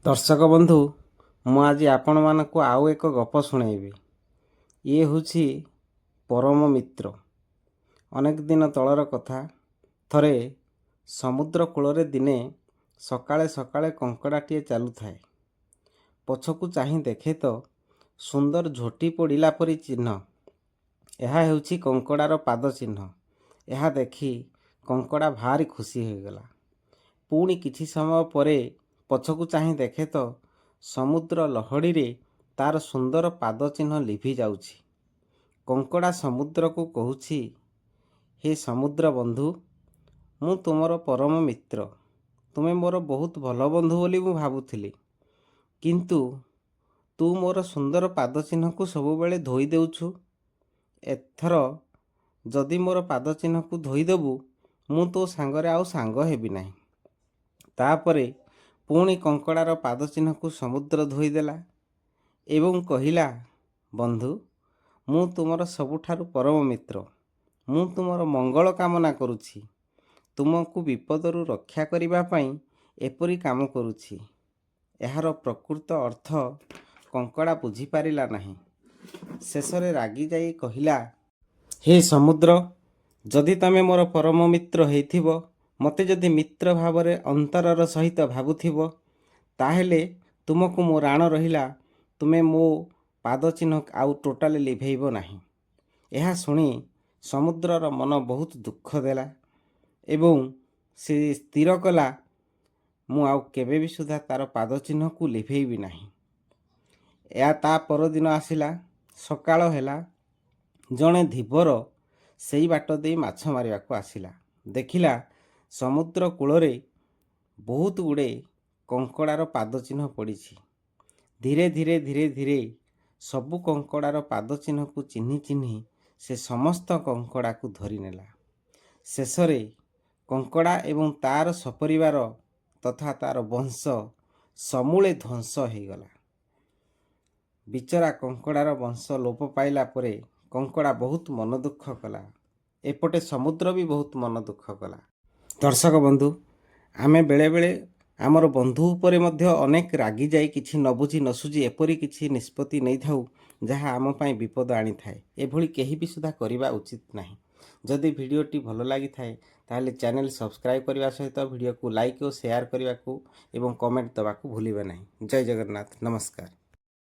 दर्शक बंधु मु आज आपण मानक आउ एक गप शुणेबी। ये हूँ परम मित्र। अनेक दिन तलर कथा। थरे समुद्र कूल दिने सकाळे सकाळे कंकड़ाटीए चालू थाए। पछकू चाही देखे तो सुंदर झोटी पड़ा परी चिन्ह। यह हेउछि कंकड़ार पाद चिन्ह। यह देखी कंकड़ा भारी खुशी हो गला। पुणी किछि समय परे पछकू चाही देखे तो समुद्र लहड़ी रे तार सुंदर पाद चिन्ह लिभि जाउछि। कंकड़ा समुद्र को कहूछि, हे समुद्र बंधु, मु तुमर परम मित्र। तुमे मोर बहुत भल बंधु बोली मु भाबुथिली, किंतु तू मोर सुंदर पाद चिन्ह को सब बेले धोई देउछु। एथर जदि मोर पाद चिन्ह को धोई देबु मु तो सांगरे आउ सांग हेबि नाही। तापरे पुणी कंकड़ार पाद चिन्ह को समुद्र धोईदेला एवं कहिला, बंधु मु तुमर सबुठारु परम मित्र। मु तुमर मंगल कामना करुछि। तुमको विपदरु रक्षा करिबा पई एपरी काम करुछि। एहार प्रकृत अर्थ कंकड़ा बुझी पारिला नाही। शेषरे रागी जाई कहिला, हे समुद्र, जदि तमे मोर परम मित्र हेइथिबो, मते जदि मित्र भावरे अंतरर सहित भाबुथिबो, ताहेले तुमको मो राण रहिला तुमे मो पाद चिन्ह आउ टोटाली लिभेइबो नाही। यह शुणी समुद्रर मन बहुत दुख देला एवं से स्थिर कला, मु आउ केबे भी सुधा तार पाद चिन्ह को लिभेइबी नाही। या ता परदिन आसिला। सकाळ हेला। जणे धीवर सेई बाट दे माछ मारिबा को आसिला। देखिला समुद्र कूलरे बहुत गुड़े कंकड़ार पाद चिन्ह पड़ी। धीरे धीरे धीरे धीरे सबु कंकड़ार पाद चिन्ह को चिन्ही चिन्ही से समस्त कंकड़ा को धरी नेला। शेषरे कंकड़ा एवं तार सपरिवार तथा तार वंश समूले ध्वंस हो गला। बिचरा कंकड़ार वंश लोप पाइला परे कंकड़ा बहुत मन दुख कला। एपटे समुद्र भी बहुत मन दुख कला। दर्शक बंधु, आमे बेले बेले आमर बंधु उपरे मध्य अनेक रागी जाई किछि न बुझी न सुझी एपरी किछि निष्पत्ति नहीं थाउ जहाँ आम पाई विपद आनी थाए। एभली केही भी सुधा करिबा उचित नाही। जदि भिडियोटी भल लागि थाए ताहले चैनल सब्सक्राइब करने सहित भिडियो को लाइक और शेयर करने एवं कमेंट दबाकू भूलिबे नाही। जय जगन्नाथ। नमस्कार।